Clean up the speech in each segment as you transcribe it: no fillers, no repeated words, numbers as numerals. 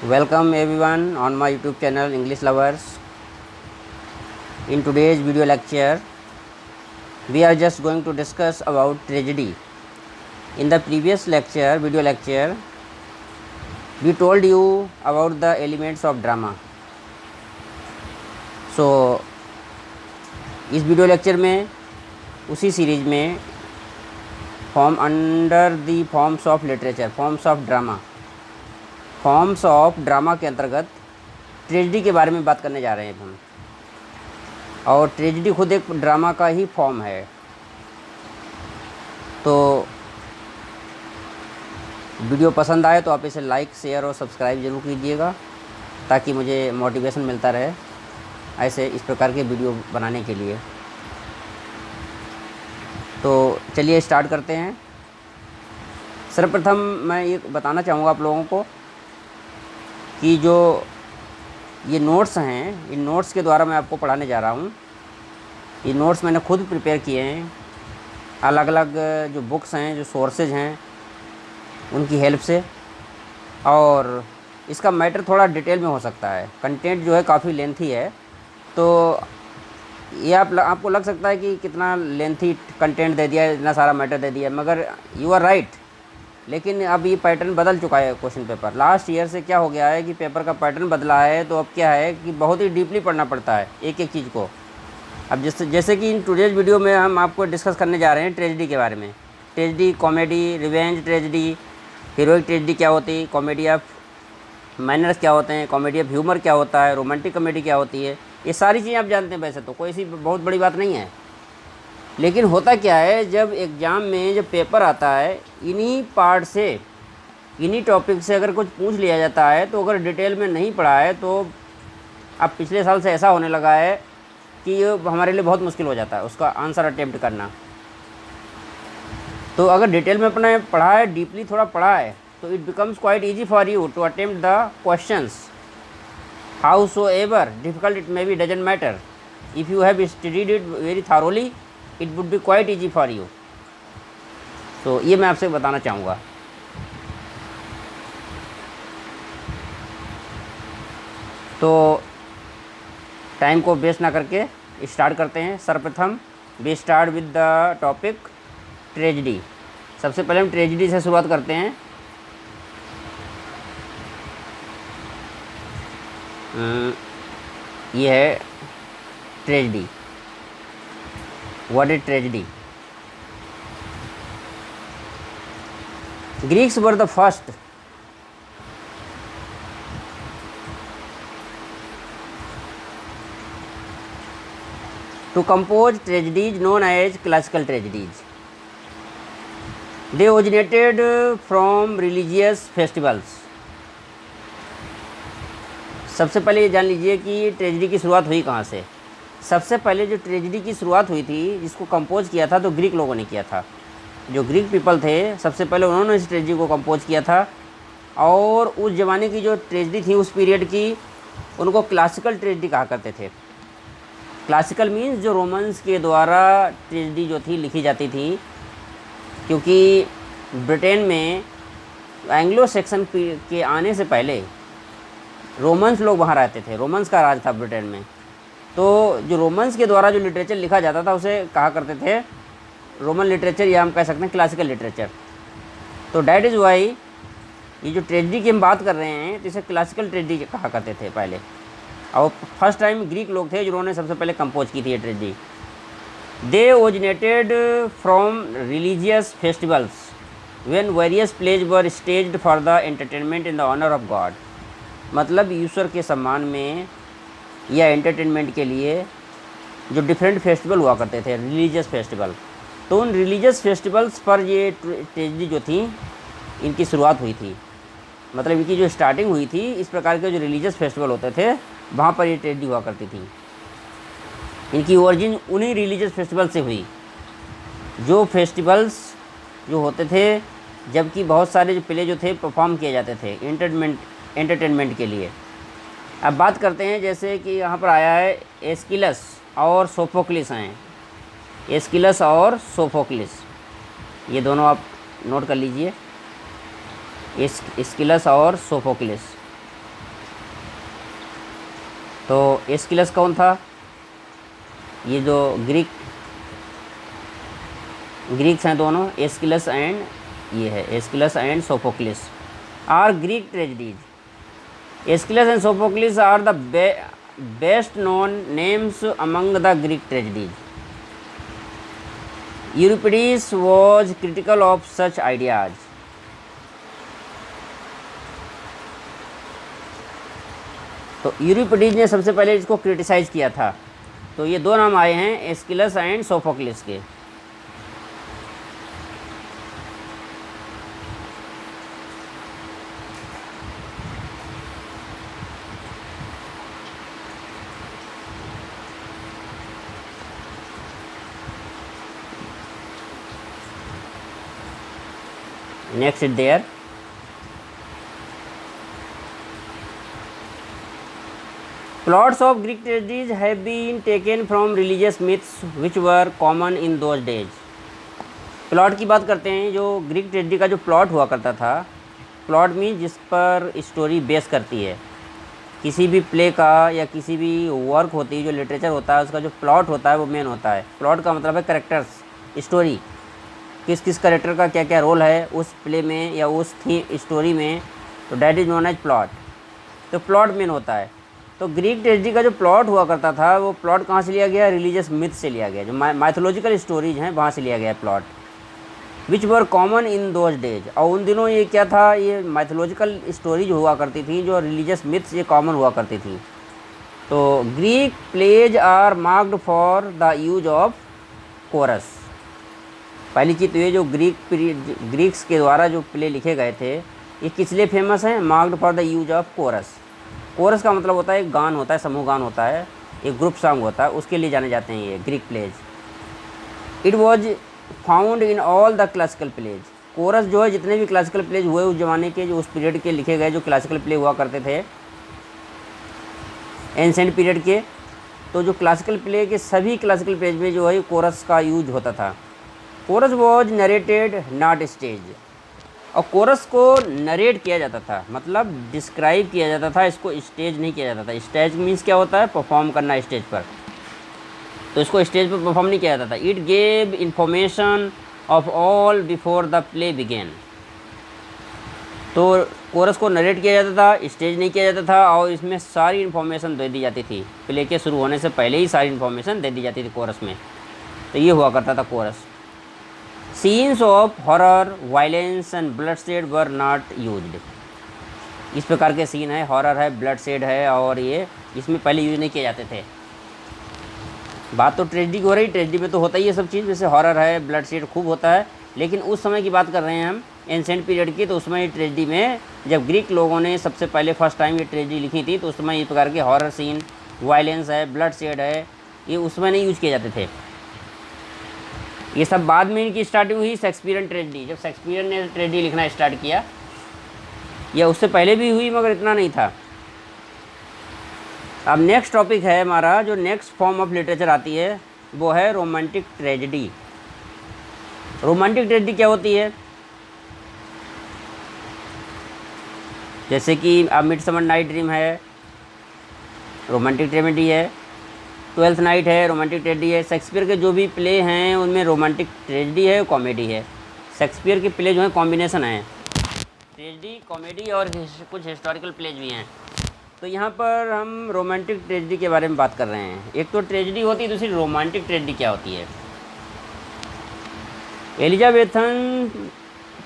Welcome everyone on my YouTube channel English Lovers. In today's video lecture, we are just going to discuss about tragedy. In the previous video lecture, we told you about the elements of drama. So, इस video lecture में उसी series में under the forms of literature, forms of drama के अंतर्गत tragedy के बारे में बात करने जा रहे हैं हम। और ट्रेजेडी खुद एक ड्रामा का ही फॉर्म है। तो वीडियो पसंद आए तो आप इसे लाइक, शेयर और सब्सक्राइब ज़रूर कीजिएगा, ताकि मुझे मोटिवेशन मिलता रहे ऐसे इस प्रकार के वीडियो बनाने के लिए। तो चलिए स्टार्ट करते हैं। सर्वप्रथम मैं ये बताना चाहूँगा आप लोगों को कि जो ये नोट्स हैं, इन नोट्स के द्वारा मैं आपको पढ़ाने जा रहा हूँ। ये नोट्स मैंने खुद प्रिपेयर किए हैं, अलग अलग जो बुक्स हैं, जो सोर्सेज हैं, उनकी हेल्प से। और इसका मैटर थोड़ा डिटेल में हो सकता है, कंटेंट जो है काफ़ी लेंथी है। तो ये आपको लग सकता है कि कितना लेंथी कंटेंट दे दिया है, इतना सारा मैटर दे दिया है, मगर यू आर राइट। लेकिन अब ये पैटर्न बदल चुका है क्वेश्चन पेपर। लास्ट ईयर से क्या हो गया है कि पेपर का पैटर्न बदला है। तो अब क्या है कि बहुत ही डीपली पढ़ना पड़ता है एक एक चीज़ को। अब जैसे कि इन टुडेज वीडियो में हम आपको डिस्कस करने जा रहे हैं ट्रेजेडी के बारे में। Tragedy, comedy, revenge tragedy, heroic tragedy क्या होती है, कॉमेडी ऑफ मैनर्स क्या होते हैं, कॉमेडी ऑफ ह्यूमर क्या होता है, रोमांटिक कॉमेडी क्या होती है, ये सारी चीज़ें आप जानते हैं। वैसे तो कोई ऐसी बहुत बड़ी बात नहीं है। लेकिन होता क्या है, जब एग्ज़ाम में जब पेपर आता है, इन्हीं पार्ट से, इन्हीं टॉपिक से अगर कुछ पूछ लिया जाता है, तो अगर डिटेल में नहीं पढ़ा है तो अब पिछले साल से ऐसा होने लगा है कि ये हमारे लिए बहुत मुश्किल हो जाता है उसका आंसर अटेम्प्ट करना। तो अगर डिटेल में अपने पढ़ा है, डीपली थोड़ा पढ़ा है, तो it becomes quite easy for you to attempt the questions howsoever difficult it may be, doesn't matter. If you have studied it very thoroughly, it would be quite easy for you. तो ये मैं आपसे बताना चाहूँगा। तो time को waste ना करके स्टार्ट करते हैं। सर्वप्रथम we start with the topic tragedy. सबसे पहले हम ट्रेजेडी से शुरुआत करते हैं। ये है tragedy. What is tragedy? Greeks were the first to compose tragedies known as classical tragedies. They originated from religious festivals. सबसे पहले ये जान लीजिए कि ट्रेजेडी की शुरुआत हुई कहाँ से। सबसे पहले जो ट्रेजेडी की शुरुआत हुई थी, जिसको कंपोज किया था, तो ग्रीक लोगों ने किया था। जो ग्रीक पीपल थे, सबसे पहले उन्होंने इस ट्रेजेडी को कंपोज किया था। और उस ज़माने की जो ट्रेजेडी थी, उस पीरियड की, उनको क्लासिकल ट्रेजेडी कहा करते थे। क्लासिकल मीन्स जो रोमन्स के द्वारा ट्रेजेडी जो थी लिखी जाती थी, क्योंकि ब्रिटेन में एंग्लो सेक्शन के आने से पहले रोमन्स लोग वहाँ रहते थे। रोमन्स का राज था ब्रिटेन में। तो जो रोमन्स के द्वारा जो लिटरेचर लिखा जाता था, उसे कहा करते थे रोमन लिटरेचर, या हम कह सकते हैं क्लासिकल लिटरेचर। तो डैट इज़ वाई ये जो ट्रेजेडी की हम बात कर रहे हैं, तो इसे क्लासिकल ट्रेजेडी कहा करते थे पहले। और फर्स्ट टाइम ग्रीक लोग थे जिन्होंने सबसे पहले कंपोज की थी ये tragedy. They originated from religious festivals when various plays were staged for the entertainment in the honour of God. मतलब ईश्वर के सम्मान में या एंटरटेनमेंट के लिए जो डिफरेंट फेस्टिवल हुआ करते थे, रिलीजियस फेस्टिवल। तो उन रिलीजियस फेस्टिवल्स पर ये ट्रेजेडी जो थी, इनकी शुरुआत हुई थी। मतलब इनकी जो स्टार्टिंग हुई थी, इस प्रकार के जो रिलीजियस फेस्टिवल होते थे, वहाँ पर ये ट्रेजेडी हुआ करती थी। इनकी ओरिजिन उन्हीं रिलीजियस फेस्टिवल से हुई, जो फेस्टिवल्स जो होते थे, जबकि बहुत सारे जो प्ले जो थे परफॉर्म किए जाते थे एंटरटेनमेंट के लिए। अब बात करते हैं, जैसे कि यहाँ पर आया है एस्किलस और सोफोक्लिस हैं। एस्किलस और सोफोक्लिस, ये दोनों आप नोट कर लीजिए, एस्किलस और सोफोक्लिस। तो एस्किलस कौन था? ये जो ग्रीक्स हैं दोनों, एस्किलस एंड ये है Aeschylus and Sophocles are Greek tragedies. Aeschylus and Sophocles are the best known names among the Greek tragedies. Euripides was critical of such ideas. तो यूरिपिडीज ने सबसे पहले इसको क्रिटिसाइज़ किया था। तो ये दो नाम आए हैं एस्किलस एंड सोफोक्लिस के। Next is their plots of Greek tragedies have been taken from religious myths which were common in those days। Plot की बात करते हैं। जो ग्रीक ट्रेजेडी का जो प्लॉट हुआ करता था, प्लॉट मीन जिस पर स्टोरी बेस करती है, किसी भी प्ले का या किसी भी वर्क होती है, जो लिटरेचर होता है उसका जो प्लॉट होता है वो मेन होता है। प्लॉट का मतलब है करेक्टर्स, स्टोरी, किस किस करेक्टर का क्या क्या रोल है उस प्ले में या उस स्टोरी में, तो that is known as plot. तो प्लॉट मेन होता है। तो ग्रीक ट्रेजेडी का जो प्लॉट हुआ करता था वो प्लॉट कहाँ से लिया गया? रिलीजियस मिथ से लिया गया, जो माइथोलॉजिकल स्टोरीज हैं वहाँ से लिया गया plot. Which were common in those days. और उन दिनों ये क्या था? ये माइथोलॉजिकल स्टोरीज हुआ करती थी, जो रिलीजियस मिथ्स ये कॉमन हुआ करती थी। तो Greek plays are marked for the use of chorus. पहली चीज़ तो ये जो ग्रीक्स के द्वारा जो प्ले लिखे गए थे ये किस लिए फेमस हैं? Marked for the use of chorus. Chorus का मतलब होता है एक गान होता है, समूह गान होता है, एक ग्रुप सॉन्ग होता है, उसके लिए जाने जाते हैं ये Greek plays. It was found in all the classical plays. Chorus जो है जितने भी क्लासिकल प्लेज हुए उस ज़माने के, जो उस पीरियड के लिखे गए जो क्लासिकल प्ले हुआ करते थे एंसेंट पीरियड के, तो जो क्लासिकल प्ले के सभी क्लासिकल प्लेज में जो है कोरस का यूज होता था। Chorus was narrated not stage. और कोरस को नरेट किया जाता था, मतलब डिस्क्राइब किया जाता था, इसको स्टेज नहीं किया जाता था। स्टेज मीन्स क्या होता है? परफॉर्म करना स्टेज पर। तो इसको स्टेज पर परफॉर्म नहीं किया जाता था। It gave information of all before the play began. तो कोरस को नरेट किया जाता था, स्टेज नहीं किया जाता था, और इसमें सारी इन्फॉर्मेशन दे दी जाती थी। प्ले के शुरू होने से पहले ही सारी इन्फॉर्मेशन दे दी जाती थी कोरस में। तो ये हुआ करता था chorus. Scenes of horror, violence and bloodshed were not used. इस प्रकार के सीन है, हॉरर है, ब्लडशेड है, और ये इसमें पहले यूज नहीं किए जाते थे। बात तो ट्रेजेडी की हो रही, ट्रेजेडी में तो होता ही है सब चीज़, जैसे हॉरर है, ब्लडशेड खूब होता है, लेकिन उस समय की बात कर रहे हैं हम एंसेंट पीरियड की। तो उसमें ट्रेजेडी में जब ग्रीक लोगों ने सबसे पहले फर्स्ट टाइम ये ट्रेजेडी लिखी थी, तो उस समय इस प्रकार के हॉरर सीन, वायलेंस है, ब्लडशेड है, ये उसमें नहीं यूज किए जाते थे। ये सब बाद में इनकी स्टार्टिंग हुई शेक्सपियरन ट्रेजेडी, जब शेक्सपियर ने ट्रेजेडी लिखना स्टार्ट किया, या उससे पहले भी हुई मगर इतना नहीं था। अब नेक्स्ट टॉपिक है हमारा, जो नेक्स्ट फॉर्म ऑफ लिटरेचर आती है वो है रोमांटिक ट्रेजेडी। रोमांटिक ट्रेजेडी क्या होती है? जैसे कि अब मिडसमर नाइट ड्रीम है, रोमांटिक ट्रेजेडी है। ट्वेल्थ नाइट है, रोमांटिक ट्रेजेडी है। शेक्सपियर के जो भी प्ले हैं उनमें रोमांटिक ट्रेजेडी है, कॉमेडी है। शेक्सपियर के प्ले जो हैं कॉम्बिनेशन है, ट्रेजेडी, कॉमेडी और कुछ हिस्टोरिकल प्लेज भी हैं। तो यहाँ पर हम रोमांटिक ट्रेजेडी के बारे में बात कर रहे हैं। एक तो ट्रेजेडी होती है, दूसरी रोमांटिक ट्रेजेडी क्या होती है। Elizabethan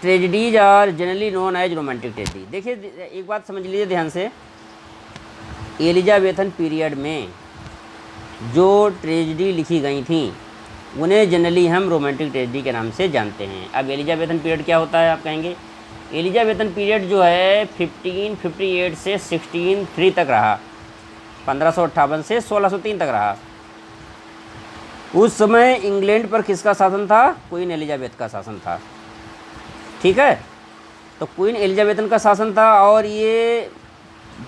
tragedies are generally known as romantic tragedy. देखिए एक बात समझ लीजिए ध्यान से, एलिजाबेथन पीरियड में जो ट्रेजेडी लिखी गई थी उन्हें जनरली हम रोमांटिक ट्रेजेडी के नाम से जानते हैं। अब एलिजाबेथन पीरियड क्या होता है आप कहेंगे? एलिजाबेथन पीरियड जो है 1558 से 1603 तक रहा, 1558 से 1603 तक रहा। उस समय इंग्लैंड पर किसका शासन था? क्वीन एलिजाबेथ का शासन था। ठीक है, तो क्वीन एलिजाबेथन का शासन था। और ये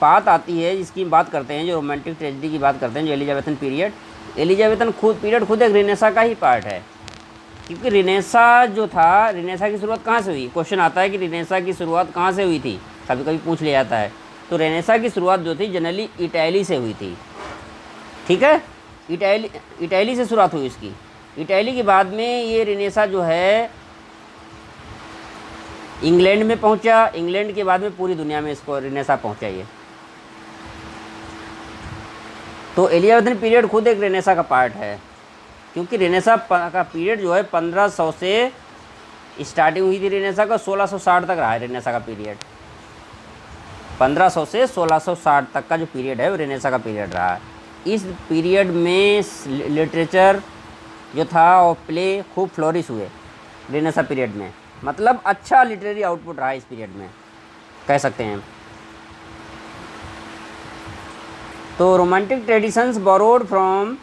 बात आती है, जिसकी बात करते हैं, जो रोमांटिक ट्रेजेडी की बात करते हैं, जो एलिजाबेथन पीरियड, एलिजाबेथन पीरियड खुद एक रिनेसा का ही पार्ट है। क्योंकि रिनेसा जो था, रिनेसा की शुरुआत कहाँ से हुई? क्वेश्चन आता है कि रिनेसा की शुरुआत कहाँ से हुई थी, कभी कभी पूछ लिया जाता है। तो रिनेसा की शुरुआत जो थी जनरली इटली से हुई थी। ठीक है। इटैली इटैली से शुरुआत हुई इसकी। इटैली के बाद में ये रेनेसा जो है इंग्लैंड में पहुंचा, इंग्लैंड के बाद में पूरी दुनिया में इसको रेनेसा पहुंचा ये। तो एलिजाबेथन पीरियड खुद एक रेनेसा का पार्ट है, क्योंकि रेनेसा का पीरियड जो है 1500 से स्टार्टिंग हुई थी रेनेसा का, 1660 तक रहा है रेनेसा का पीरियड। 1500 से 1660 तक का जो पीरियड है वो रेनेसा का पीरियड रहा है। इस पीरियड में लिटरेचर जो था और प्ले खूब फ्लोरिश हुए रेनेसा पीरियड में, मतलब अच्छा लिटरेरी आउटपुट रहा इस पीरियड में, कह सकते हैं। तो romantic traditions borrowed from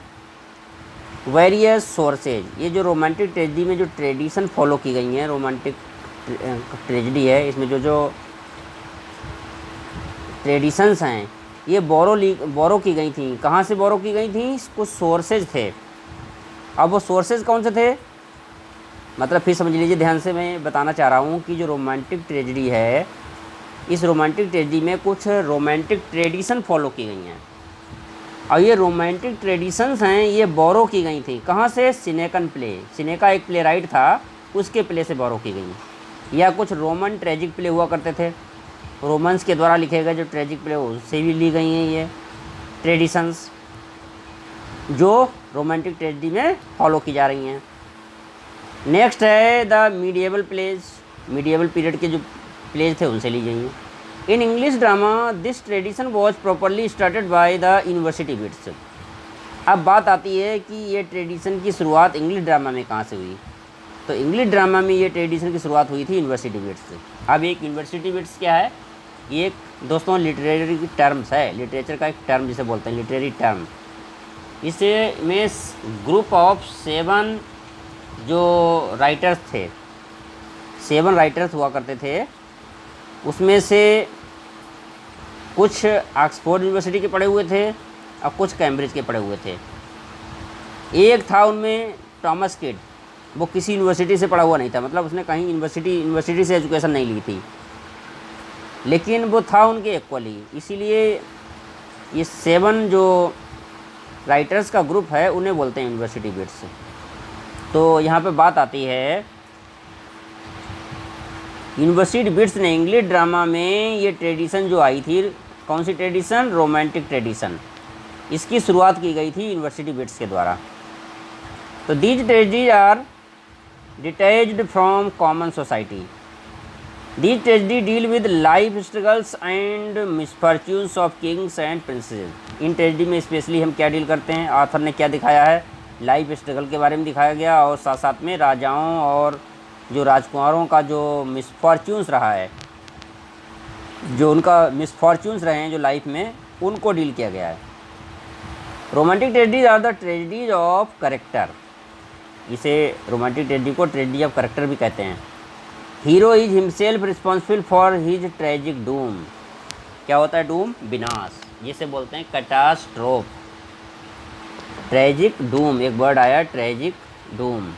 various sources. ये जो रोमांटिक ट्रेजेडी में जो ट्रेडिशन फॉलो की गई हैं, रोमांटिक ट्रेजेडी है, इसमें जो जो ट्रेडिशंस हैं ये बोरो की गई थी। कहाँ से बोरो की गई थी? कुछ सोर्सेज थे। अब वो सोर्सेज कौन से थे, मतलब फिर समझ लीजिए ध्यान से, मैं बताना चाह रहा हूँ कि जो रोमांटिक ट्रेजेडी है, इस रोमांटिक ट्रेजेडी में कुछ रोमांटिक ट्रेडिशन फॉलो की गई हैं, और ये रोमांटिक ट्रेडिशंस हैं ये बोरो की गई थी। कहाँ से? सिनेकन प्ले। सिनेका एक प्ले राइट था, उसके प्ले से बोरो की गई। या कुछ रोमन ट्रेजिक प्ले हुआ करते थे, रोमन्स के द्वारा लिखे गए जो ट्रेजिक प्ले उससे भी ली गई हैं ये ट्रेडिशंस, जो रोमांटिक ट्रेजेडी में फॉलो की जा रही हैं। नेक्स्ट है the medieval plays. Medieval period के जो प्लेज थे उनसे ली गई हैं। In English drama this tradition was properly started by the university wits. अब बात आती है कि ये ट्रेडिशन की शुरुआत इंग्लिश ड्रामा में कहाँ से हुई? तो इंग्लिश ड्रामा में ये ट्रेडिशन की शुरुआत हुई थी यूनिवर्सिटी बिट्स से। अब एक यूनिवर्सिटी बिट्स क्या है? ये एक दोस्तों लिटरेरी टर्म्स है, लिटरेचर का एक टर्म जिसे बोलते हैं लिटरेरी टर्म। इसे में ग्रुप ऑफ 7 जो राइटर्स थे, 7 राइटर्स हुआ करते थे, उसमें से कुछ ऑक्सफोर्ड यूनिवर्सिटी के पढ़े हुए थे और कुछ कैम्ब्रिज के पढ़े हुए थे। एक था उनमें थॉमस किड, वो किसी यूनिवर्सिटी से पढ़ा हुआ नहीं था, मतलब उसने कहीं यूनिवर्सिटी से एजुकेशन नहीं ली थी, लेकिन वो था उनके इक्वली। इसीलिए ये 7 जो राइटर्स का ग्रुप है उन्हें बोलते हैं यूनिवर्सिटी बिट्स। तो यहाँ पे बात आती है, यूनिवर्सिटी बिट्स ने इंग्लिश ड्रामा में ये ट्रेडिशन जो आई थी, कौन सी ट्रेडिशन? Romantic tradition. इसकी शुरुआत की गई थी यूनिवर्सिटी बिट्स के द्वारा। तो these tragedies are detached from common society. These tragedy deal with life struggles and misfortunes of kings and princes. इन ट्रेजेडी में स्पेशली हम क्या डील करते हैं, ऑथर ने क्या दिखाया है? लाइफ स्ट्रगल के बारे में दिखाया गया, और साथ साथ में राजाओं और जो राजकुमारों का जो मिसफॉर्च्यून्स रहा है, जो उनका मिसफॉर्च्यून्स रहे हैं जो लाइफ में, उनको डील किया गया है। Romantic tragedies are the tragedies of character. इसे रोमांटिक ट्रेजेडी को ट्रेजेडी ऑफ करेक्टर भी कहते हैं। Hero is himself responsible for his tragic doom. क्या होता है डूम? विनाश, जिसे बोलते हैं कैटास्ट्रोफ। ट्रेजिक डूम, एक वर्ड आया ट्रेजिक डूम,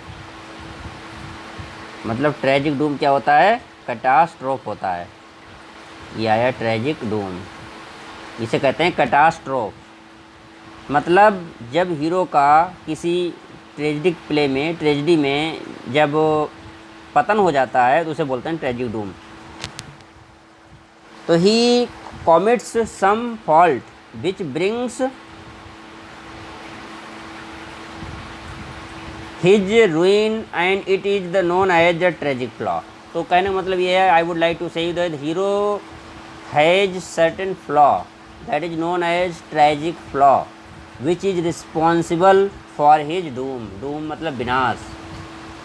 मतलब ट्रेजिक डूम क्या होता है? कैटास्ट्रोफ होता है। ये आया ट्रेजिक डूम, इसे कहते हैं कैटास्ट्रोफ। मतलब जब हीरो का किसी ट्रेजिक प्ले में, ट्रेजिडी में जब पतन हो जाता है तो उसे बोलते हैं ट्रेजिक डूम। तो he commits some fault which brings his ruin and it is the known as the tragic flaw. तो कहने का मतलब ये है, I would like to say that hero has certain flaw that is known as tragic flaw which is responsible for his doom. Doom मतलब विनाश।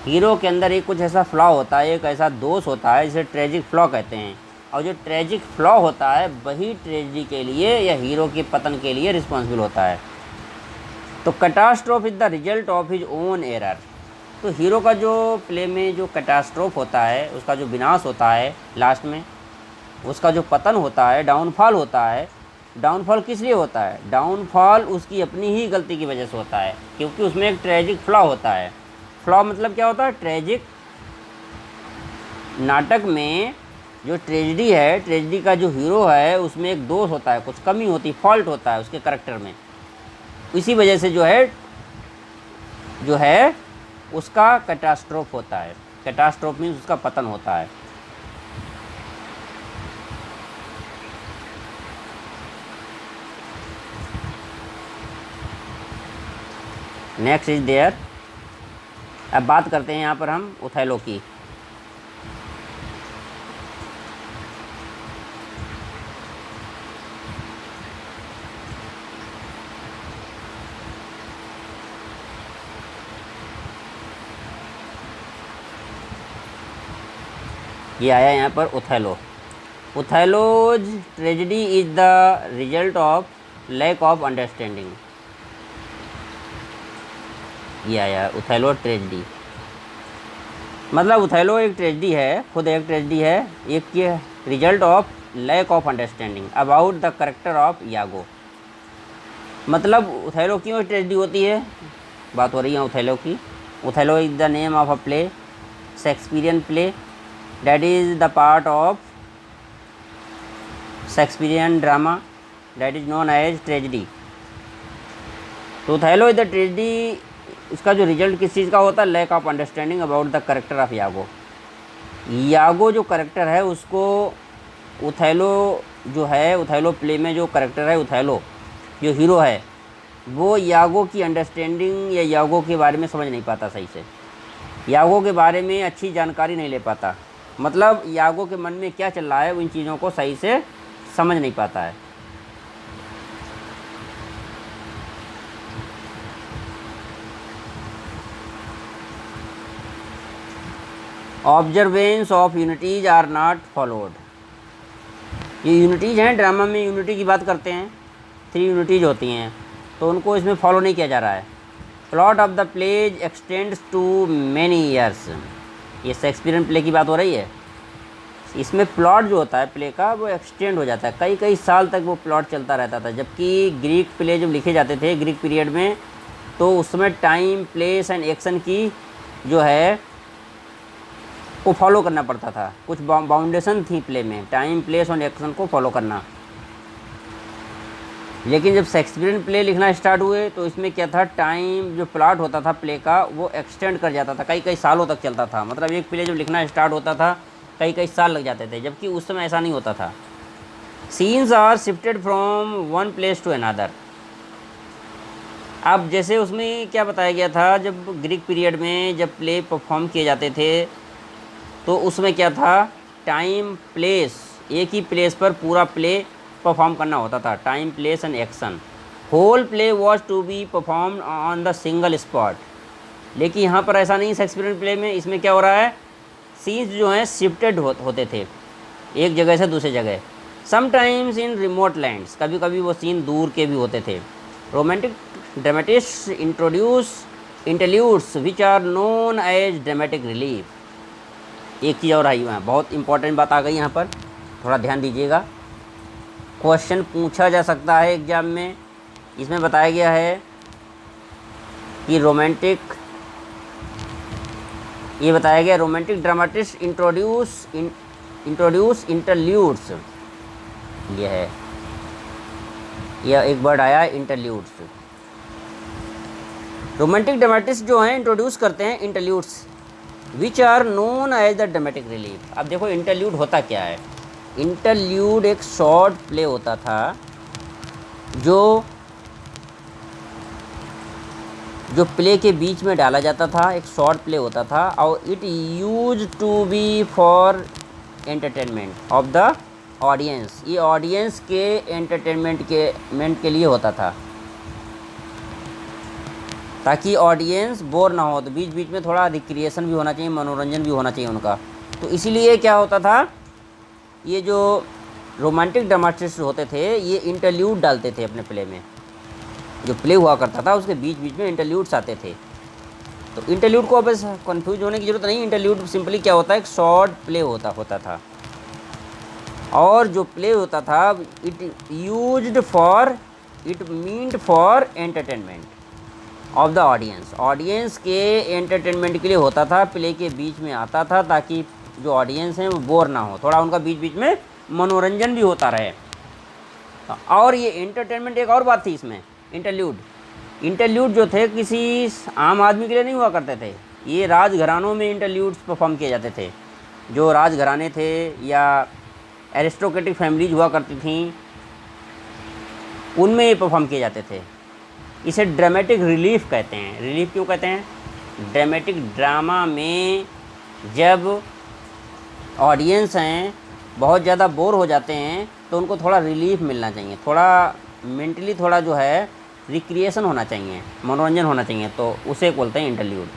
Hero के अंदर एक कुछ ऐसा फ्लॉ होता है, एक ऐसा दोष होता है जिसे ट्रेजिक फ्लॉ कहते हैं, और जो ट्रेजिक फ्लॉ होता है वही ट्रेजिडी के लिए या हीरो के पतन के लिए रिस्पॉन्सिबल होता है। तो catastrophe is the result of his own error. तो हीरो का जो प्ले में जो कैटास्ट्रोफ होता है, उसका जो विनाश होता है लास्ट में, उसका जो पतन होता है, डाउनफॉल होता है, डाउनफॉल किस लिए होता है? डाउनफॉल उसकी अपनी ही गलती की वजह से होता है, क्योंकि उसमें एक ट्रेजिक फ्लॉ होता है। फ्लॉ मतलब क्या होता है? ट्रेजिक। नाटक में जो ट्रेजेडी है, ट्रेजेडी का जो हीरो है उसमें एक दोष होता है, कुछ कमी होती, फॉल्ट होता है उसके करैक्टर में। इसी वजह से जो है उसका कैटास्ट्रोफ होता है। कैटास्ट्रोफ मीन्स उसका पतन होता है। Next is there. अब बात करते हैं यहाँ पर हम ओथेलो की। ये आया यहाँ पर Othello. Othello's tragedy is the result of lack of understanding. ये आया ओथेलो ट्रेजेडी, मतलब ओथेलो एक ट्रेजेडी है, खुद एक ट्रेजेडी है, एक ये result of lack of understanding about the character of Iago. मतलब ओथेलो क्यों ट्रेजेडी होती है, बात हो रही है ओथेलो की। Othello is the name of a play, Shakespearean play that is the part of Shakespearean drama that is known as tragedy। तो ओथेलो इज द ट्रेजेडी, इसका जो रिजल्ट किस चीज़ का होता है, lack of understanding about the character of Iago. Iago जो character है उसको ओथेलो जो है, ओथेलो प्ले में जो करेक्टर है ओथेलो जो हीरो है वो यागो की अंडरस्टैंडिंग या यागो के बारे में समझ नहीं पाता सही से, यागो के बारे में अच्छी जानकारी नहीं ले पाता। मतलब यागो के मन में क्या चल रहा है उन चीज़ों को सही से समझ नहीं पाता है। Observance of unities are not followed. ये यूनिटीज हैं, ड्रामा में यूनिटी की बात करते हैं, 3 यूनिटीज होती हैं, तो उनको इसमें फॉलो नहीं किया जा रहा है। Plot of the plays extends to many years. ये शेक्सपियरियन प्ले की बात हो रही है। इसमें प्लॉट जो होता है प्ले का वो एक्सटेंड हो जाता है, कई कई साल तक वो प्लॉट चलता रहता था। जबकि ग्रीक प्ले जब लिखे जाते थे ग्रीक पीरियड में, तो उसमें टाइम प्लेस एंड एक्शन की जो है को फॉलो करना पड़ता था। कुछ बाउंडेशन थी प्ले में, टाइम प्लेस और एक्शन को फॉलो करना। लेकिन जब शेक्सपियरियन प्ले लिखना स्टार्ट हुए तो इसमें क्या था, टाइम जो प्लॉट होता था प्ले का वो एक्सटेंड कर जाता था, कई कई सालों तक चलता था। मतलब एक प्ले जब लिखना स्टार्ट होता था कई कई साल लग जाते थे, जबकि उस समय ऐसा नहीं होता था। Scenes are shifted from one place to another. अब जैसे उसमें क्या बताया गया था, जब ग्रीक पीरियड में जब प्ले परफॉर्म किए जाते थे तो उसमें क्या था, टाइम प्लेस, एक ही प्लेस पर पूरा प्ले परफॉर्म करना होता था, time place and action. Whole play was to be perform on the single spot. लेकिन यहाँ पर ऐसा नहीं, शेक्सपियरियन प्ले में इसमें क्या हो रहा है, सीन्स जो हैं शिफ्टेड होते थे एक जगह से दूसरी जगह। समटाइम्स इन रिमोट लैंड्स, कभी कभी वो सीन दूर के भी होते थे। Romantic dramatist introduce interludes which are known as dramatic relief. एक चीज़ और आई है, बहुत इंपॉर्टेंट बात आ गई यहाँ पर, थोड़ा ध्यान दीजिएगा। क्वेश्चन पूछा जा सकता है एग्जाम में। इसमें बताया गया है कि ये बताया गया रोमांटिक ड्रामेटिस्ट इंट्रोड्यूस इंटरल्यूड्स। ये है, यह एक वर्ड आया इंटरल्यूड्स। रोमांटिक ड्रामेटिस्ट जो हैं इंट्रोड्यूस करते हैं interludes which are known as the dramatic relief. अब देखो इंटरल्यूड होता क्या है। इंटरल्यूड एक शॉर्ट प्ले होता था जो प्ले के बीच में डाला जाता था, एक शॉर्ट प्ले होता था, और it use to be for entertainment of the audience. ये ऑडियंस के एंटरटेनमेंट के लिए होता था, ताकि ऑडियंस बोर ना हो। तो बीच बीच में थोड़ा रिक्रिएशन भी होना चाहिए, मनोरंजन भी होना चाहिए उनका। तो इसीलिए क्या होता था, ये जो रोमांटिक ड्रामेटिस्ट होते थे ये इंटरल्यूड डालते थे अपने प्ले में। जो प्ले हुआ करता था उसके बीच बीच में इंटरल्यूड्स आते थे। तो इंटरल्यूड को अब कंफ्यूज होने की ज़रूरत नहीं। इंटरल्यूड सिंपली क्या होता है, एक शॉर्ट प्ले होता था, और जो प्ले होता था it meant for entertainment of the audience. Audience के एंटरटेनमेंट के लिए होता था, प्ले के बीच में आता था ताकि जो ऑडियंस हैं वो बोर ना हो, थोड़ा उनका बीच बीच में मनोरंजन भी होता रहे। और ये एंटरटेनमेंट एक और बात थी इसमें, इंटरल्यूड इंटरल्यूड जो थे किसी आम आदमी के लिए नहीं हुआ करते थे, ये राजघरानों में इंटरल्यूड्स परफॉर्म किए जाते थे। जो राजघराने थे या एरिस्टोक्रेटिक फैमिलीज हुआ करती थीं, उनमें ये परफॉर्म किए जाते थे। इसे ड्रामेटिक रिलीफ कहते हैं। रिलीफ क्यों कहते हैं? ड्रामेटिक ड्रामा में जब ऑडियंस हैं बहुत ज़्यादा बोर हो जाते हैं तो उनको थोड़ा रिलीफ मिलना चाहिए, थोड़ा मेंटली थोड़ा जो है रिक्रिएशन होना चाहिए, मनोरंजन होना चाहिए, तो उसे बोलते हैं interlude.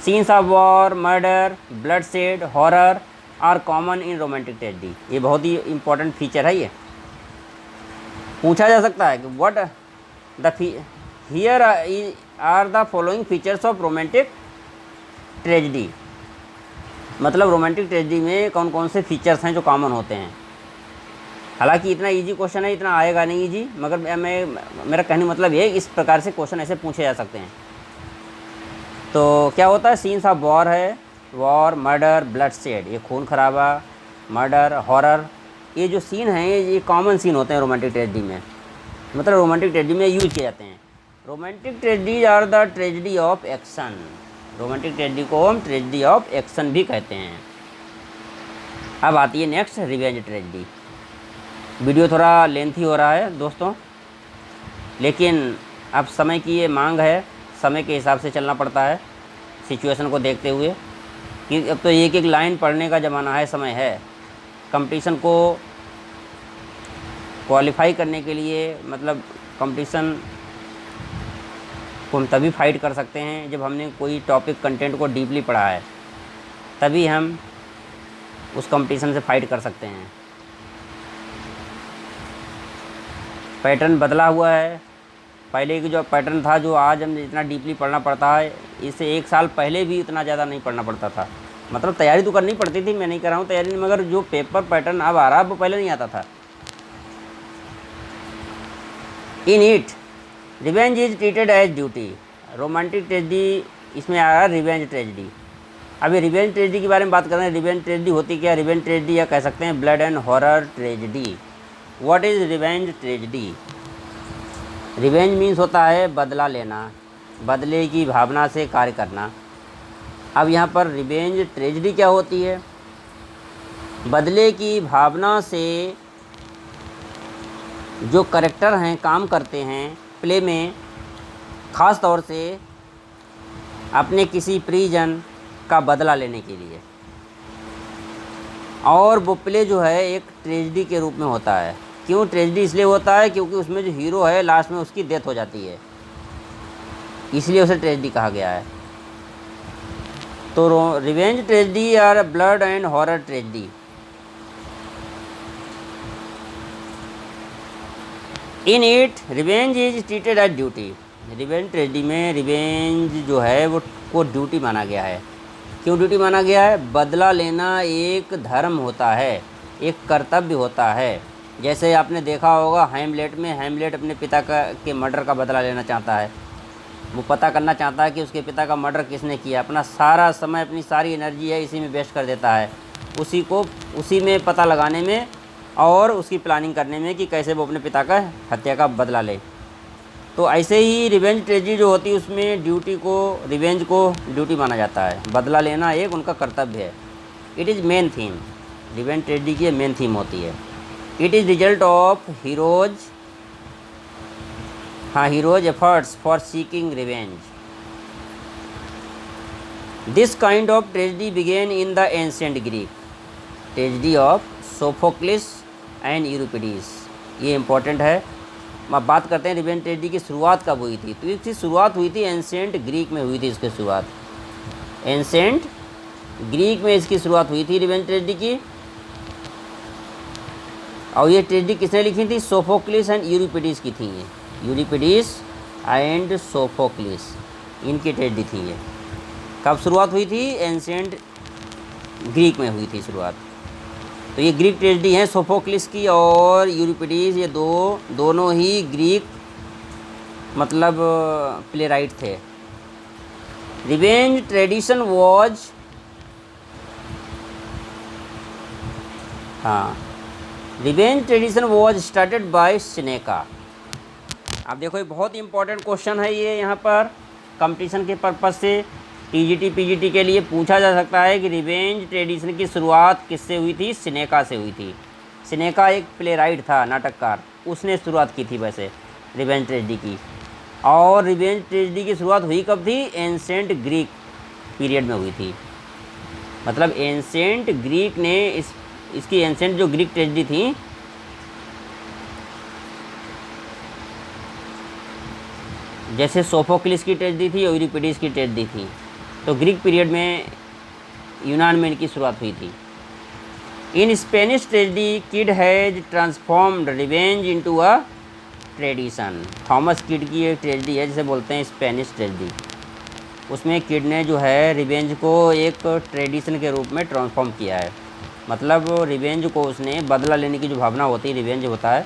Scenes of war, murder, blood shed, horror are common in romantic tragedy. ये बहुत ही इंपॉर्टेंट फीचर है। ये पूछा जा सकता है कि what the here are the following features of romantic tragedy. मतलब रोमांटिक ट्रेजेडी में कौन कौन से फीचर्स हैं जो कॉमन होते हैं। हालांकि इतना इजी क्वेश्चन है, इतना आएगा नहीं इजी, मगर मेरा कहने मतलब ये इस प्रकार से क्वेश्चन ऐसे पूछे जा सकते हैं। तो क्या होता है? सीन्स ऑफ वॉर है, वॉर, मर्डर, ब्लड शेड, ये खून खराबा, मर्डर, हॉरर, ये जो सीन हैं ये कॉमन सीन होते हैं रोमांटिक ट्रेजेडी में, मतलब रोमांटिक ट्रेजेडी में यूज किए जाते हैं। Romantic tragedy are the tragedy of action. Romantic tragedy को हम ट्रेजेडी ऑफ एक्शन भी कहते हैं। अब आती है नेक्स्ट रिवेंज ट्रेजेडी। वीडियो थोड़ा लेंथी हो रहा है दोस्तों, लेकिन अब समय की ये मांग है, समय के हिसाब से चलना पड़ता है सिचुएशन को देखते हुए, कि अब तो एक एक लाइन पढ़ने का ज़माना है, समय है। कंपटीशन को क्वालिफाई करने के लिए, मतलब कंपटीशन को हम तभी फाइट कर सकते हैं जब हमने कोई टॉपिक कंटेंट को डीपली पढ़ा है, तभी हम उस कंपटीशन से फाइट कर सकते हैं। पैटर्न बदला हुआ है। पहले की जो पैटर्न था, जो आज हम इतना डीपली पढ़ना पड़ता है, इससे एक साल पहले भी इतना ज़्यादा नहीं पढ़ना पड़ता था। मतलब तैयारी तो करनी पड़ती थी, मैं नहीं कर रहा हूँ तैयारी, मगर जो पेपर पैटर्न अब आ रहा है वो पहले नहीं आता था। In it revenge is treated as duty. Romantic tragedy इसमें आ रहा है रिवेंज ट्रेजेडी। अभी रिवेंज ट्रेजेडी के बारे में बात कर रहे हैं। रिवेंज ट्रेजेडी होती क्या? रिवेंज ट्रेजेडी या कह सकते हैं blood and horror tragedy. What is revenge tragedy? Revenge means होता है बदला लेना, बदले की भावना से कार्य करना। अब यहाँ पर रिवेंज ट्रेजेडी क्या होती है? बदले की भावना से जो करेक्टर हैं काम करते हैं प्ले में, ख़ास तौर से अपने किसी प्रियजन का बदला लेने के लिए। और वो प्ले जो है एक ट्रेजेडी के रूप में होता है। क्यों ट्रेजेडी इसलिए होता है? क्योंकि उसमें जो हीरो है लास्ट में उसकी डेथ हो जाती है, इसलिए उसे ट्रेजेडी कहा गया है। तो रिवेंज ट्रेजेडी और blood and horror tragedy. In it revenge is treated as duty. Revenge tragedy में रिवेंज जो है वो को ड्यूटी माना गया है। क्यों ड्यूटी माना गया है? बदला लेना एक धर्म होता है, एक कर्तव्य होता है। जैसे आपने देखा होगा हैमलेट में, हैमलेट अपने पिता के मर्डर का बदला लेना चाहता है। वो पता करना चाहता है कि उसके पिता का मर्डर किसने किया। अपना सारा समय, अपनी सारी एनर्जी है इसी में वेस्ट कर देता है, उसी में पता लगाने में और उसकी प्लानिंग करने में कि कैसे वो अपने पिता का हत्या का बदला ले। तो ऐसे ही रिवेंज ट्रेजेडी जो होती है उसमें रिवेंज को ड्यूटी माना जाता है। बदला लेना एक उनका कर्तव्य है। It is main theme. Revenge tragedy की मेन थीम होती है। It is result of hero's efforts for seeking revenge. This kind of tragedy begin in the ancient Greek. Tragedy of Sophocles and Euripides, ये important है। अब बात करते हैं revenge tragedy की शुरुआत कब हुई थी। तो इसकी शुरुआत हुई थी एंशिएंट ग्रीक में हुई थी। इसकी शुरुआत एंशिएंट ग्रीक में इसकी शुरुआत हुई थी रिवेंज ट्रेजेडी की। और ये ट्रेजेडी किसने लिखी थी? सोफोक्लिस एंड यूरिपिडीज की थी। ये यूरिपिडीज एंड सोफोक्लिस, इनकी ट्रेजेडी थी ये। कब शुरुआत हुई थी? एंशिएंट ग्रीक में हुई थी शुरुआत। तो ये ग्रीक ट्रेजेडी हैं सोफोक्लिस की और यूरिपिडीज, ये दोनों ही ग्रीक मतलब प्ले राइट थे। Revenge tradition was revenge tradition was started by Seneca. आप देखो ये बहुत इंपॉर्टेंट क्वेश्चन है ये, यहाँ पर कंपटीशन के पर्पज़ से टीजीटी पीजीटी के लिए पूछा जा सकता है कि रिवेंज ट्रेडिशन की शुरुआत किससे हुई थी? सिनेका से हुई थी। सिनेका एक प्लेराइट था, नाटककार, उसने शुरुआत की थी वैसे रिवेंज ट्रेजेडी की। और रिवेंज ट्रेजेडी की शुरुआत हुई कब थी? एंसेंट ग्रीक पीरियड में हुई थी। मतलब एंसेंट ग्रीक ने इसकी एंसेंट जो ग्रीक ट्रेजेडी थी, जैसे सोफोक्लिस की ट्रेजेडी थी, यूरिपिडीज की ट्रेजेडी थी, तो ग्रीक पीरियड में यूनान में इनकी शुरुआत हुई थी। In Spanish tragedy kid has transformed revenge into a tradition. Thomas kid की एक ट्रेजेडी है जिसे बोलते हैं स्पेनिश ट्रेजेडी, उसमें किड ने जो है रिवेंज को एक ट्रेडिशन के रूप में ट्रांसफॉर्म किया है। मतलब रिवेंज को उसने, बदला लेने की जो भावना होती है, रिवेंज होता है,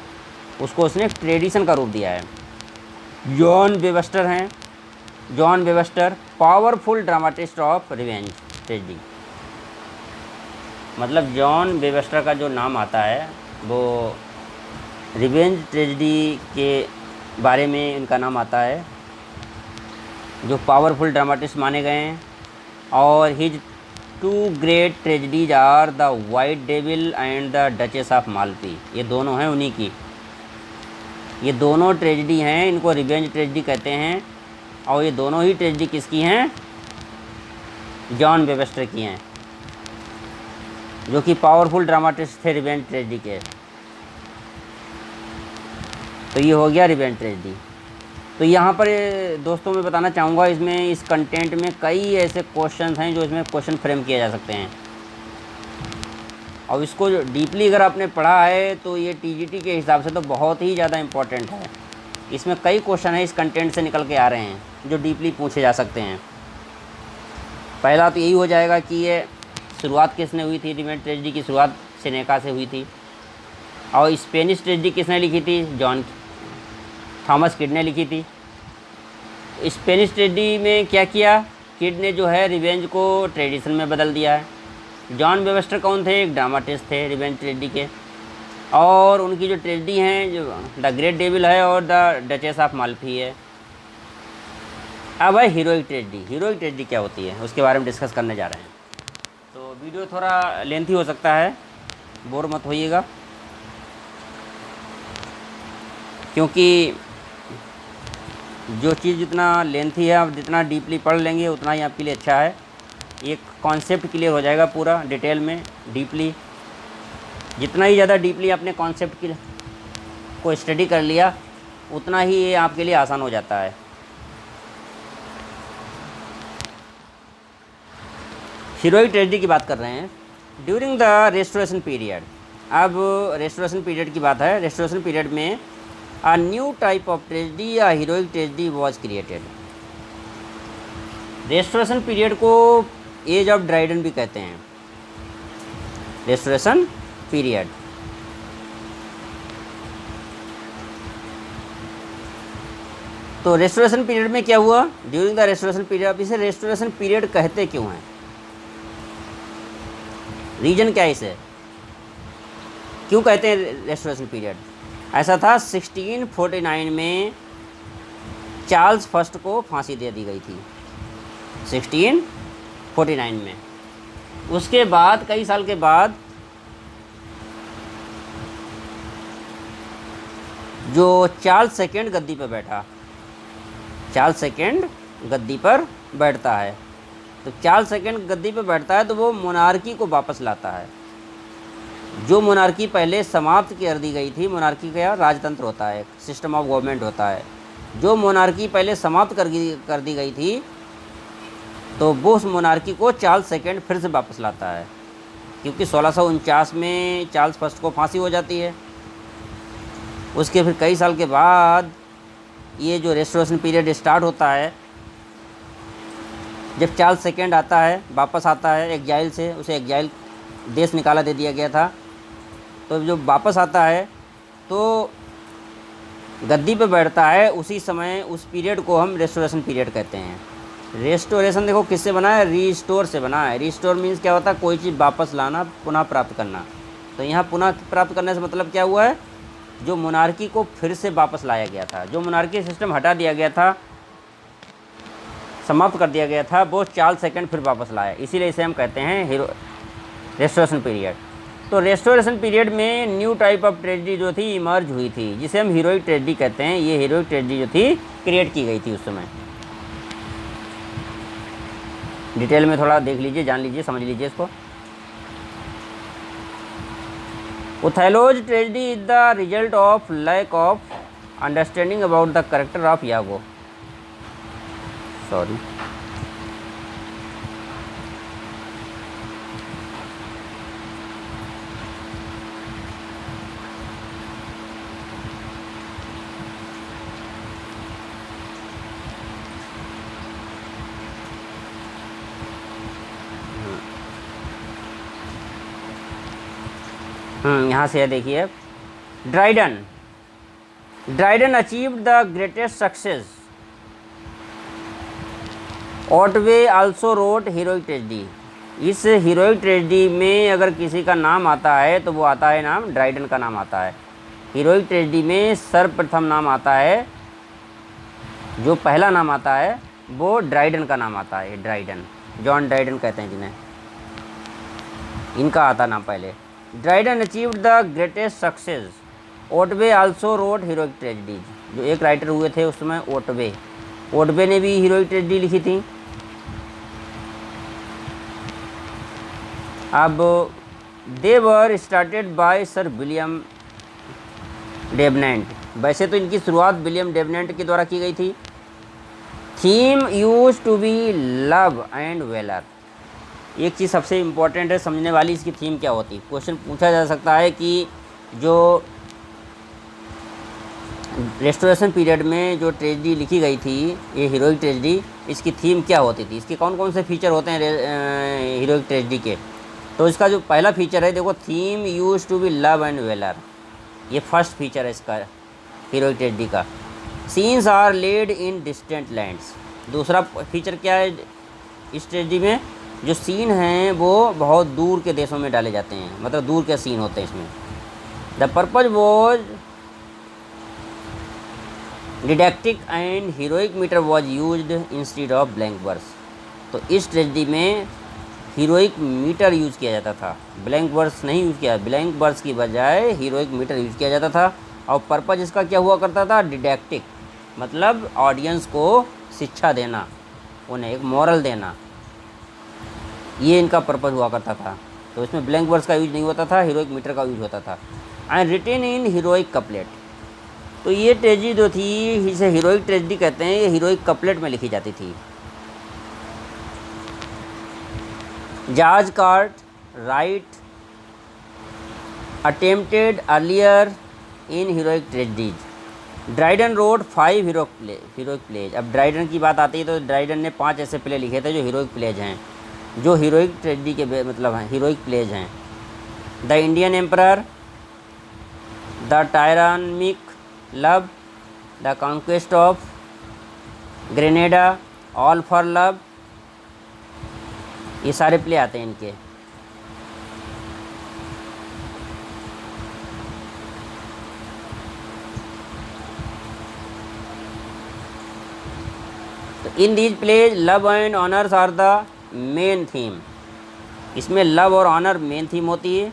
उसको उसने ट्रेडिशन का रूप दिया है। जॉन वेबस्टर हैं, John Webster powerful dramatist of revenge tragedy. मतलब जॉन वेबस्टर का जो नाम आता है वो रिवेंज ट्रेजेडी के बारे में इनका नाम आता है, जो पावरफुल ड्रामाटिस्ट माने गए हैं। और his two great tragedies are the white devil and the duchess of Malfi. ये दोनों हैं उन्हीं की, ये दोनों ट्रेजेडी हैं, इनको रिवेंज ट्रेजेडी कहते हैं। और ये दोनों ही ट्रेजेडी किसकी हैं? जॉन वेबस्टर की हैं, जो कि पावरफुल ड्रामाटिस्ट थे रिवेंज ट्रेजेडी के। तो ये हो गया रिवेंज ट्रेजेडी। तो यहाँ पर दोस्तों मैं बताना चाहूँगा, इसमें इस कंटेंट में कई ऐसे क्वेश्चंस हैं जो इसमें क्वेश्चन फ्रेम किए जा सकते हैं। और इसको जो डीपली अगर आपने पढ़ा है तो ये टीजीटी के हिसाब से तो बहुत ही ज़्यादा इम्पोर्टेंट है। इसमें कई क्वेश्चन हैं इस कंटेंट से निकल के आ रहे हैं जो डीपली पूछे जा सकते हैं। पहला तो यही हो जाएगा कि ये शुरुआत किसने हुई थी? रिवेंज ट्रेजेडी की शुरुआत सिनेका से हुई थी। और स्पेनिश ट्रेजेडी किसने लिखी थी? थॉमस किड ने लिखी थी। स्पेनिश ट्रेजेडी में क्या किया? किड ने जो है रिवेंज को ट्रेडिशन में बदल दिया है। जॉन वेबस्टर कौन थे? एक ड्रामाटिस्ट थे रिवेंज ट्रेजेडी के। और उनकी जो ट्रेजेडी हैं, जो द ग्रेट डेविल है और द डचेस ऑफ माल्फी है। अब है हीरोइक ट्रेजेडी। हीरोइक ट्रेजेडी क्या होती है उसके बारे में डिस्कस करने जा रहे हैं। तो वीडियो थोड़ा लेंथी हो सकता है, बोर मत होइएगा, क्योंकि जो चीज़ जितना लेंथी है आप जितना डीपली पढ़ लेंगे उतना ही आपके लिए अच्छा है। एक कॉन्सेप्ट क्लियर हो जाएगा पूरा डिटेल में, डीपली। जितना ही ज़्यादा डीपली आपने कॉन्सेप्ट को स्टडी कर लिया उतना ही ये आपके लिए आसान हो जाता है। हीरोइक ट्रेजेडी की बात कर रहे हैं। ड्यूरिंग द रेस्टोरेशन पीरियड, अब रेस्टोरेशन पीरियड की बात है। रेस्टोरेशन पीरियड में a new type of tragedy, a heroic tragedy was created। Restoration period को एज ऑफ ड्राइडन भी कहते हैं। रेस्टोरेशन पीरियड, तो रेस्टोरेशन पीरियड में क्या हुआ? During the restoration period. अब इसे रेस्टोरेशन पीरियड कहते क्यों हैं? रीजन क्या है इसे, क्यों कहते हैं रेस्टोरेशन पीरियड? ऐसा था 1649 में चार्ल्स फर्स्ट को फांसी दे दी गई थी, 1649 में। उसके बाद कई साल के बाद जो चार्ल्स सेकेंड गद्दी पर बैठा, चार्ल्स सेकेंड गद्दी पर बैठता है, तो चार्ल्स सेकेंड गद्दी पर बैठता है तो वो मोनार्की को वापस लाता है। जो मोनार्की पहले समाप्त कर दी गई थी, मोनार्की का राजतंत्र होता है, सिस्टम ऑफ गवर्नमेंट होता है, जो मोनार्की पहले समाप्त कर दी गई थी, तो वो उस मोनार्की को चार्ल्स सेकेंड फिर से वापस लाता है, क्योंकि 1649 में चार्ल्स फर्स्ट को फांसी हो जाती है। उसके फिर कई साल के बाद ये जो रेस्टोरेशन पीरियड स्टार्ट होता है, जब चार्ल्स सेकेंड आता है, वापस आता है एग्जाइल से, उसे एग्जाइल देश निकाला दे दिया गया था, तो जब वापस आता है तो गद्दी पे बैठता है, उसी समय उस पीरियड को हम रेस्टोरेशन पीरियड कहते हैं। रेस्टोरेशन देखो किससे बना है? रीस्टोर से बना है। रीस्टोर मीन्स क्या होता है? कोई चीज़ वापस लाना, पुनः प्राप्त करना। तो यहाँ पुनः प्राप्त करने से मतलब क्या हुआ है जो मोनार्की को फिर से वापस लाया गया था, जो मोनार्की सिस्टम हटा दिया गया था, समाप्त कर दिया गया था, वो चार्ल्स सेकंड फिर वापस लाया। इसीलिए इसे हम कहते हैं रेस्टोरेशन पीरियड। तो रेस्टोरेशन पीरियड में न्यू टाइप ऑफ ट्रेजेडी जो थी इमर्ज हुई थी, जिसे हम हीरोइक ट्रेजेडी कहते हैं। ये हीरोइक ट्रेजेडी जो थी क्रिएट की गई थी उस समय। डिटेल में थोड़ा देख लीजिए, जान लीजिए, समझ लीजिए इसको। Othello's tragedy is the result of lack of understanding about the character of Iago. Sorry, यहाँ से देखिए, Dryden achieved the greatest success. Otway also wrote heroic tragedy. इस हीरोइक ट्रेजेडी में अगर किसी का नाम आता है तो वो आता है, नाम ड्राइडन का नाम आता है। हीरोइक ट्रेजेडी में सर्वप्रथम नाम आता है, जो पहला नाम आता है वो ड्राइडन का नाम आता है। ड्राइडन, जॉन ड्राइडन कहते हैं जिन्हें, इनका आता नाम पहले। Dryden achieved the greatest success. Otway also wrote heroic tragedies. जो एक राइटर हुए थे उस समय ओटवे ने भी हीरोइक ट्रेजेडी लिखी थी। अब they were started by sir William Davenant. वैसे तो इनकी शुरुआत विलियम डेवनेंट के द्वारा की गई थी। Theme use to be love and valour. एक चीज़ सबसे इम्पोर्टेंट है समझने वाली, इसकी थीम क्या होती है। क्वेश्चन पूछा जा सकता है कि जो रेस्टोरेशन पीरियड में जो ट्रेजेडी लिखी गई थी, ये हीरोइक ट्रेजेडी, इसकी थीम क्या होती थी, इसके कौन कौन से फीचर होते हैं हीरोइक ट्रेजेडी के। तो इसका जो पहला फीचर है, देखो, theme use to be love and valour. ये फर्स्ट फीचर है इसका हीरोइक ट्रेजेडी का। Scenes are laid in distant lands. दूसरा फीचर क्या है इस ट्रेजेडी में, जो सीन हैं वो बहुत दूर के देशों में डाले जाते हैं, मतलब दूर के सीन होते हैं इसमें। The purpose was didactic and heroic metre was used instead of blank verse. तो इस ट्रेजेडी में हीरोइक मीटर यूज़ किया जाता था, ब्लैंक वर्स नहीं यूज़ किया। ब्लैंक वर्स की बजाय हीरोइक मीटर यूज़ किया जाता था। और पर्पज इसका क्या हुआ करता था, डिडैक्टिक, मतलब ऑडियंस को शिक्षा देना, उन्हें एक मॉरल देना, ये इनका पर्पज़ हुआ करता था। तो इसमें ब्लैंक वर्स का यूज नहीं होता था, हीरोइक मीटर का यूज होता था। And written in heroic couplet. तो ये ट्रेजेडी जो थी, इसे हीरोइक ट्रेजेडी कहते हैं, ये हीरोइक कपलेट में लिखी जाती थी। George Cartwright attempted earlier in heroic tragedies. Dryden wrote 5 heroic plays. अब ड्राइडन की बात आती है तो ड्राइडन ने 5 ऐसे प्ले लिखे थे जो हीरोइक प्लेज हैं, जो हीरोइक ट्रेजेडी के मतलब हैं, हीरोइक प्लेज हैं। The Indian emperor, the tyrannic love, the conquest of Granada, all for love, ये सारे प्ले आते हैं इनके। तो in these plays love and honours are the main theme. इसमें लव और ऑनर मेन थीम होती है।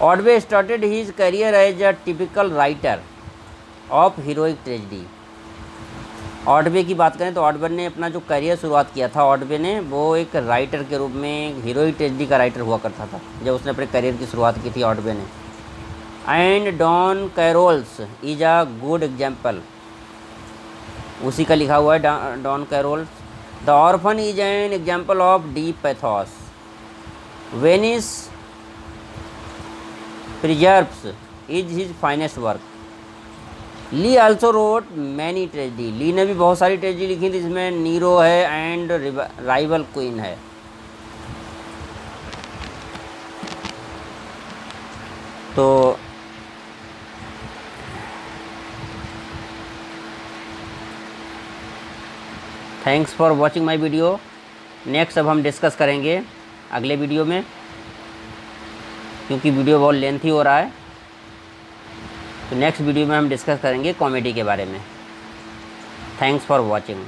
Otway started his career as a typical writer of heroic tragedy. Otway की बात करें तो ऑटवे ने अपना जो करियर शुरुआत किया था, ऑटवे ने वो एक राइटर के रूप में हीरोइक ट्रेजेडी का राइटर हुआ करता था जब उसने अपने करियर की शुरुआत की थी ऑटवे ने। And Don Carlos is a good example, उसी का लिखा हुआ है Don Carlos. The orphan is an example of deep pathos. Venice preserved is his finest work. Lee also wrote many tragedy. Lee ने भी बहुत सारी ट्रेजेडी लिखी थी, जिसमें नीरो है एंड राइवल क्वीन है। तो thanks for watching my video. Next अब हम डिस्कस करेंगे अगले वीडियो में, क्योंकि वीडियो बहुत लेंथी हो रहा है। तो नेक्स्ट वीडियो में हम डिस्कस करेंगे कॉमेडी के बारे में। Thanks for watching.